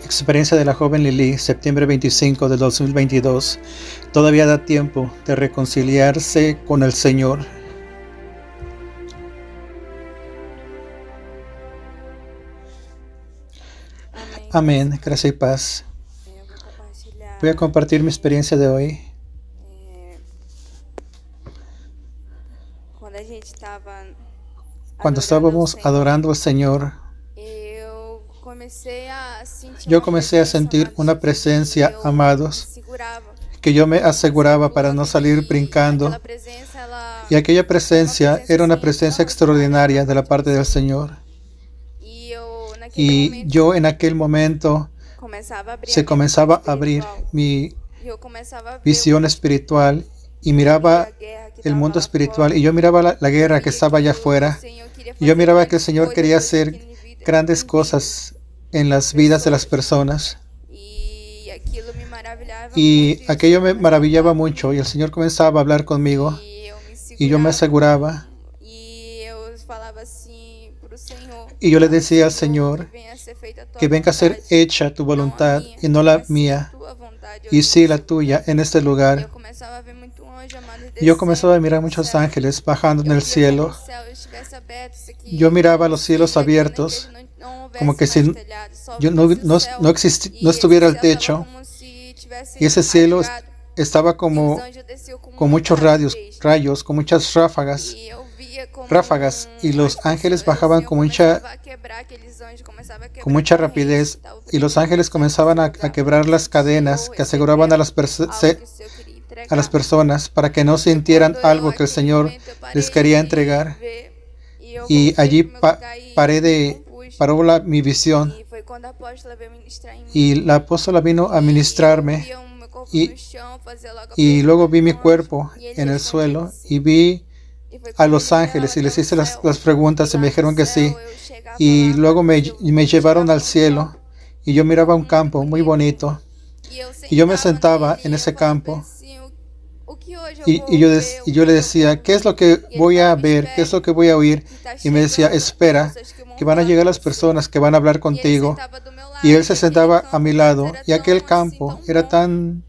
Experiencia de la joven Lily, septiembre 25 de 2022. Todavía da tiempo de reconciliarse con el Señor. Amén. Gracia y paz. Voy a compartir mi experiencia de hoy. Cuando estábamos adorando al Señor, yo comencé a sentir una presencia, amados, que yo me aseguraba para no salir brincando. Y aquella presencia era una presencia extraordinaria de la parte del Señor. Y yo en aquel momento se comenzaba a abrir mi visión espiritual y miraba el mundo espiritual, y yo miraba la guerra que estaba allá afuera, y yo miraba que el Señor quería hacer grandes cosas en las vidas de las personas, y aquello me maravillaba mucho, y el Señor comenzaba a hablar conmigo, y yo me aseguraba, y yo le decía al Señor que venga a ser hecha tu voluntad y no la mía, y sí la tuya en este lugar. Y yo comenzaba a mirar muchos ángeles bajando en el cielo. Yo miraba los cielos abiertos, como que si yo no estuviera el techo, y ese cielo estaba como con muchos rayos, con muchas ráfagas, y los ángeles bajaban con mucha rapidez, y los ángeles comenzaban a quebrar las cadenas que aseguraban a las personas para que no sintieran algo que el Señor les quería entregar. Y allí paró mi visión, y la apóstola vino a ministrarme, y luego vi mi cuerpo en el suelo, y vi a los ángeles, y les hice las preguntas, y me dijeron que sí, y luego me llevaron al cielo, y yo miraba un campo muy bonito, y yo me sentaba en ese campo, y yo le decía, ¿qué es lo que voy a ver? ¿Qué es lo que voy a oír? Y me decía, espera, que van a llegar las personas que van a hablar contigo. Y él se sentaba a mi lado, y aquel campo era tan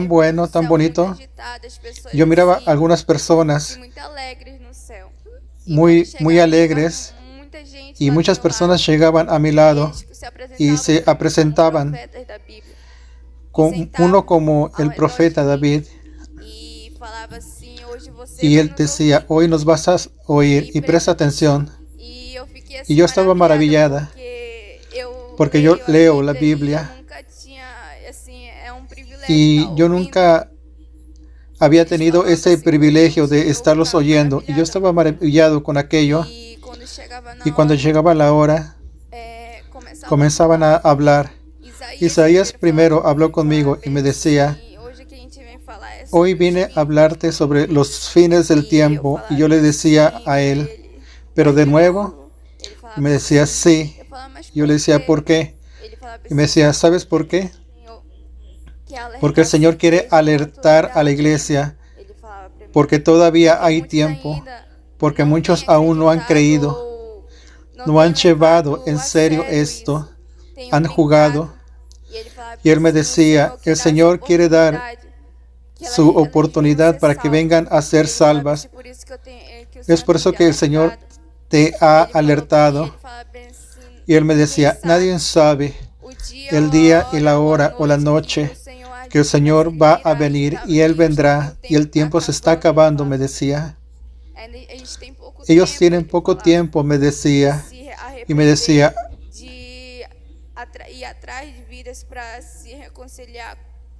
bueno, tan bonito. Yo miraba a algunas personas muy alegres, y muchas personas llegaban a mi lado y se presentaban, con uno como el profeta David, y él decía, hoy nos vas a oír y presta atención. Y yo estaba maravillada, porque yo leo la Biblia, y yo nunca había tenido ese privilegio de estarlos oyendo, y yo estaba maravillado con aquello. Y cuando llegaba la hora, comenzaban a hablar. Isaías primero habló conmigo y me decía, hoy vine a hablarte sobre los fines del tiempo. Y yo le decía a él, pero de nuevo, y me decía, sí. Yo le decía, ¿por qué? Y me decía, ¿sabes por qué? Porque el Señor quiere alertar a la iglesia, porque todavía hay tiempo, porque muchos aún no han creído, no han llevado en serio esto, han jugado. Y él me decía, el Señor quiere dar su oportunidad para que vengan a ser salvas. Es por eso que el Señor te ha alertado. Y él me decía, nadie sabe el día y la hora o la noche que el Señor va a venir, y Él vendrá, y el tiempo se está acabando, me decía. Ellos tienen poco tiempo, me decía, y me decía,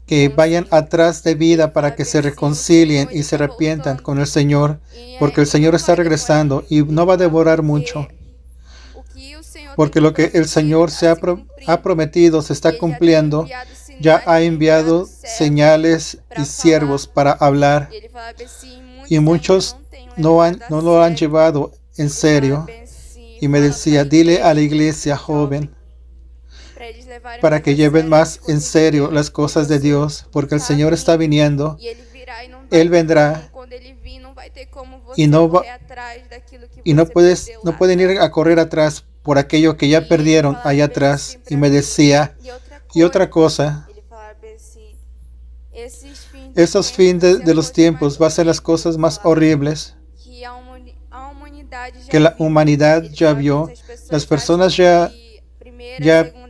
que vayan atrás de vida para que se reconcilien y se arrepientan con el Señor, porque el Señor está regresando y no va a demorar mucho, porque lo que el Señor ha prometido se está cumpliendo. Ya ha enviado señales y siervos para hablar, y muchos no lo han llevado en serio. Y me decía, dile a la iglesia joven para que lleven más en serio las cosas de Dios, porque el Señor está viniendo. Él vendrá, y no pueden ir a correr atrás, por aquello que ya perdieron allá atrás. Y me decía, y otra cosa, esos fines de los tiempos va a ser las cosas más horribles que la humanidad ya vio. Las personas ya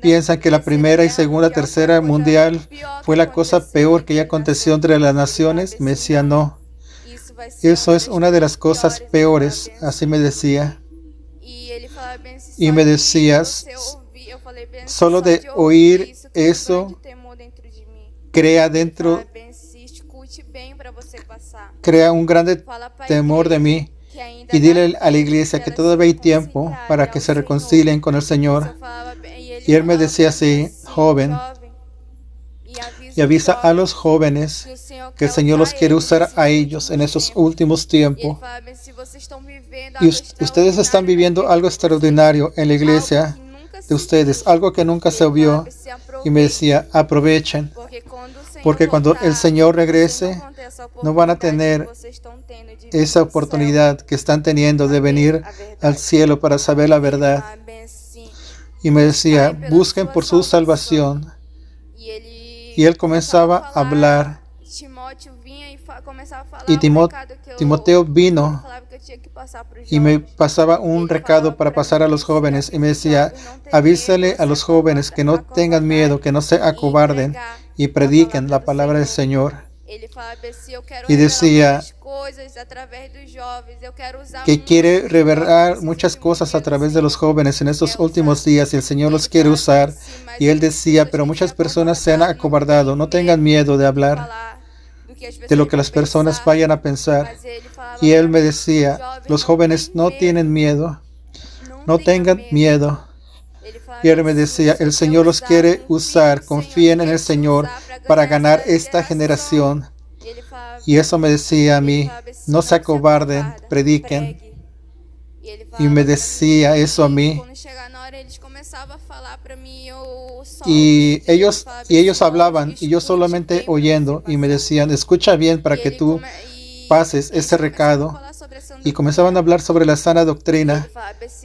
piensan que la primera y segunda, tercera mundial fue la cosa peor que ya aconteció entre las naciones. Me decía, no, eso es una de las cosas peores, así me decía. Y me decías, solo de oír eso, crea un grande temor de mí. Y dile a la iglesia que todavía hay tiempo para que se reconcilien con el Señor. Y él me decía así, joven, y avisa a los jóvenes que el Señor los quiere usar a ellos en esos últimos tiempos. Y ustedes están viviendo algo extraordinario en la iglesia de ustedes, algo que nunca se vio. Y me decía, aprovechen, porque cuando el Señor regrese, no van a tener esa oportunidad que están teniendo de venir al cielo para saber la verdad. Y me decía, busquen por su salvación. Y él comenzaba a hablar. Y Timoteo vino y me pasaba un recado para pasar a los jóvenes. Y me decía, avísale a los jóvenes que no tengan miedo, que no se acobarden y prediquen la palabra del Señor. Y decía que quiere revelar muchas cosas a través de los jóvenes en estos últimos días y el Señor los quiere usar. Y él decía, pero muchas personas se han acobardado, no tengan miedo de hablar de lo que las personas vayan a pensar. Y él me decía, los jóvenes no tienen miedo, no tengan miedo. Y él me decía, el Señor los quiere usar, confíen en el Señor para ganar esta generación. Y eso me decía a mí, no se acobarden, prediquen. Y me decía eso a mí. Y ellos hablaban y yo solamente oyendo y me decían, escucha bien para que tú pases ese recado. Y comenzaban a hablar sobre la sana doctrina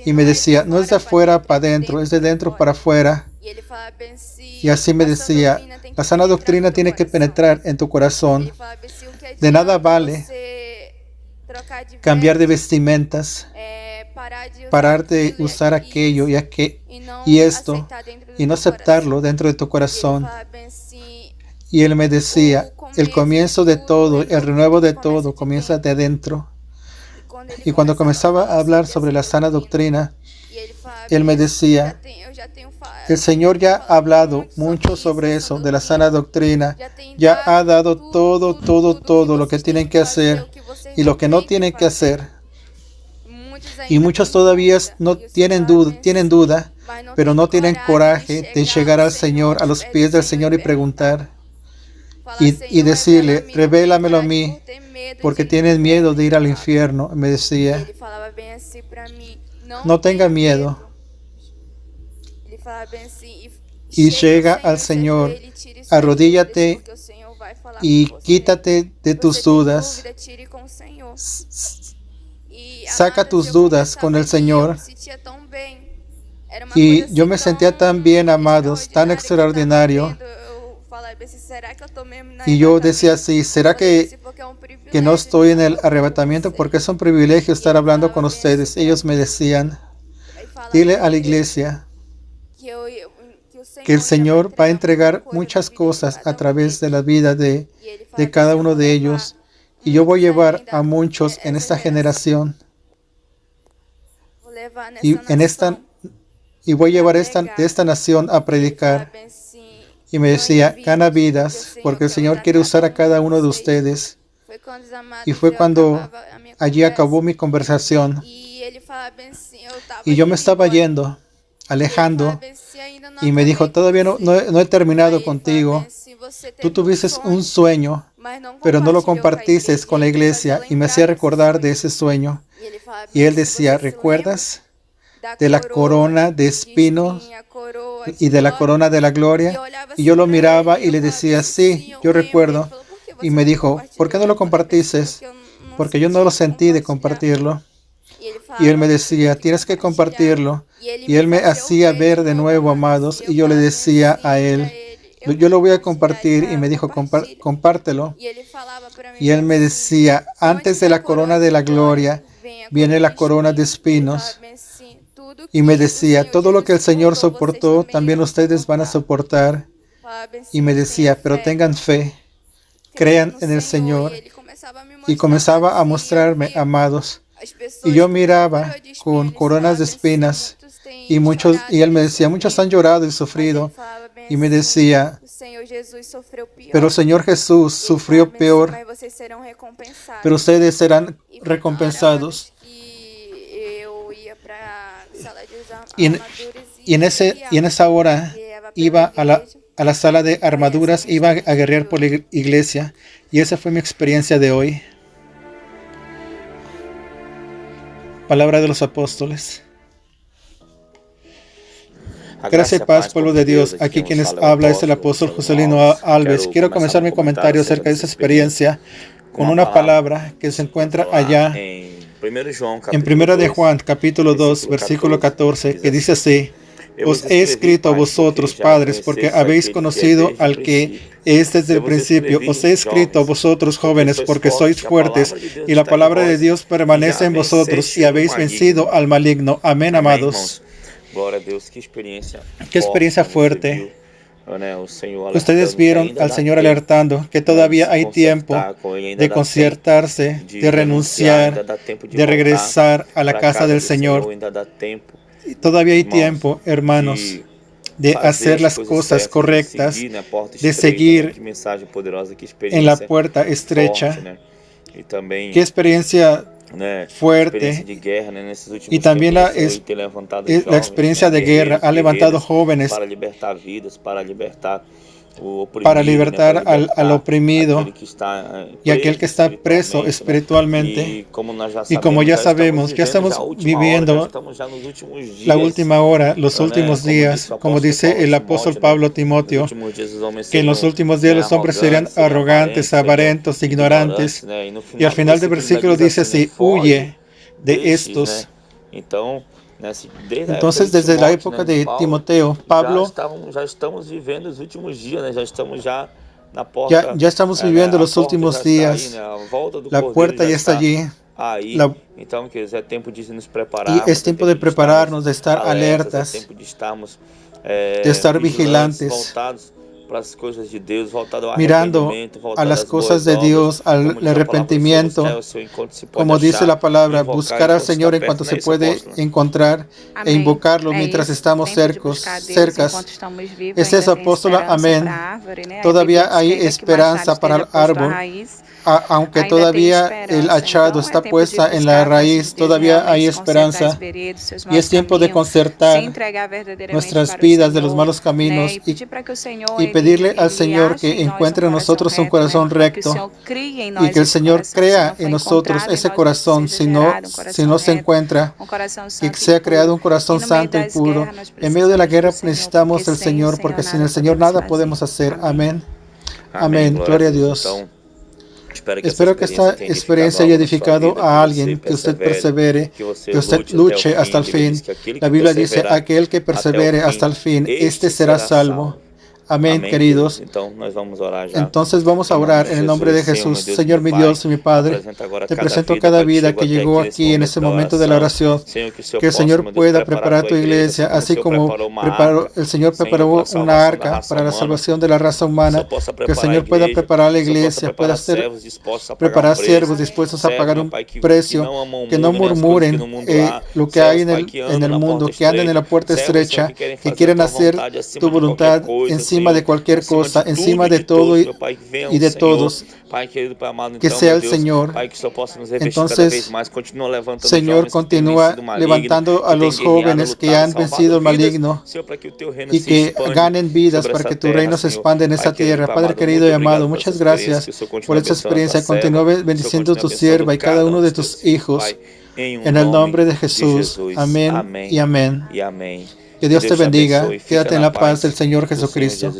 y me decía, no es de afuera para adentro, es de dentro para afuera. Y así me decía, la sana doctrina tiene que penetrar en tu corazón. De nada vale cambiar de vestimentas, parar de usar aquello y esto y no aceptarlo dentro de tu corazón. Y él me decía, el comienzo de todo, el renuevo de todo comienza de adentro. Y cuando comenzaba a hablar sobre la sana doctrina, él me decía, el Señor ya ha hablado mucho sobre eso, de la sana doctrina. Ya ha dado todo lo que tienen que hacer y lo que no tienen que hacer. Y muchos todavía no tienen duda, pero no tienen coraje de llegar al Señor, a los pies del Señor y preguntar y decirle, revélamelo a mí, porque tienen miedo de ir al infierno. Me decía, no tenga miedo. Y llega al Señor, arrodíllate y quítate de tus dudas. Saca tus dudas con el Señor. Y yo me sentía tan bien, amados, tan extraordinario. Y yo decía así, ¿será que no estoy en el arrebatamiento? Porque es un privilegio estar hablando con ustedes. Ellos me decían, dile a la iglesia que el Señor va a entregar muchas cosas a través de la vida de cada uno de ellos. Y yo voy a llevar a muchos en esta generación. Y voy a llevar de esta nación a predicar. Y me decía, gana vidas, porque el Señor quiere usar a cada uno de ustedes. Y fue cuando allí acabó mi conversación. Y yo me estaba yendo, alejando. Y me dijo, todavía no he terminado contigo. Tú tuviste un sueño, pero no lo compartiste con la iglesia. Y me hacía recordar de ese sueño. Y él decía, ¿recuerdas de la corona de espinos y de la corona de la gloria? Y yo lo miraba y le decía, sí, yo recuerdo. Y me dijo, ¿por qué no lo compartiste? Porque yo no lo sentí de compartirlo. Y Él me decía, tienes que compartirlo. Y Él me hacía ver de nuevo, amados, y yo le decía a Él, yo lo voy a compartir, y me dijo, compártelo. Y Él me decía, antes de la corona de la gloria, viene la corona de espinos. Y me decía, todo lo que el Señor soportó, también ustedes van a soportar. Y me decía, pero tengan fe, crean en el Señor. Y comenzaba a mostrarme, amados. Y yo miraba con coronas de espinas. Y Él me decía, muchos han llorado y sufrido. Y me decía, pero el Señor Jesús sufrió peor, pero ustedes serán recompensados. Y en esa hora iba a la sala de armaduras, iba a guerrear por la iglesia. Y esa fue mi experiencia de hoy. Palabra de los apóstoles. Gracias y paz, pueblo de Dios. Aquí quien les habla es el apóstol Joselino Alves. Quiero comenzar mi comentario acerca de esa experiencia con una palabra que se encuentra allá en 1 de Juan, capítulo 2, versículo 14, que dice así: os he escrito a vosotros, padres, porque habéis conocido al que es desde el principio. Os he escrito a vosotros, jóvenes, porque sois fuertes, y la palabra de Dios permanece en vosotros, y habéis vencido al maligno. Amén, amados. Qué experiencia fuerte. Ustedes vieron al Señor alertando que todavía hay tiempo de concertarse, de renunciar, de regresar a la casa del Señor. Todavía hay tiempo, hermanos, de hacer las cosas correctas, de seguir en la puerta estrecha. Qué experiencia fuerte. Y también la experiencia de guerra ha levantado jóvenes para libertar al oprimido y aquel que está preso espiritualmente. Y como ya sabemos, ya estamos viviendo la última hora, los últimos días, como dice el apóstol Pablo a Timoteo, que en los últimos días los hombres serían arrogantes, avarentos, ignorantes. Y al final del versículo dice así: huye de estos. Entonces, desde la época de Timoteo, Pablo, ya estamos viviendo los últimos días. La puerta ya está allí. Y es tiempo de prepararnos, de estar alertas, de estar vigilantes, mirando a las cosas de Dios, al arrepentimiento. Como dice la palabra, buscar al Señor en cuanto se puede encontrar e invocarlo mientras estamos cercas. Es eso, apóstola, amén. Todavía hay esperanza para el árbol. Aunque todavía el hachado está puesta en la raíz, todavía hay esperanza. Y es tiempo de concertar nuestras vidas de los malos caminos y pedirle al Señor que encuentre en nosotros un corazón recto y que el Señor crea en nosotros ese corazón. Si no se encuentra, que sea creado un corazón santo y puro. En medio de la guerra necesitamos el Señor, porque sin el Señor nada podemos hacer. Amén. Amén. Gloria a Dios. Espero que esta experiencia haya edificado a alguien, que usted persevere, que usted luche hasta el fin. La Biblia dice, aquel que persevere hasta el fin, este será salvo. Amén, queridos. Entonces vamos a orar en el nombre de Jesús. Señor, mi Dios y mi Padre, te presento cada vida que llegó aquí en este momento de la oración. Que el Señor pueda preparar tu iglesia, así como el Señor preparó una arca para la salvación de la raza humana. Que el Señor pueda preparar la iglesia, pueda preparar siervos dispuestos a pagar un precio. Que no murmuren lo que hay en el mundo, que anden en la puerta estrecha, que quieren hacer tu voluntad encima de cualquier cosa, encima de todo y de todos, que sea el Señor. Entonces, Señor, continúa levantando a los jóvenes que han vencido el maligno y que ganen vidas para que tu reino se expanda en esta tierra. Padre querido y amado, muchas gracias por esta experiencia. Continúa bendiciendo tu sierva y cada uno de tus hijos. En el nombre de Jesús. Amén y amén. Que Dios te bendiga. Quédate en la paz del Señor Jesucristo.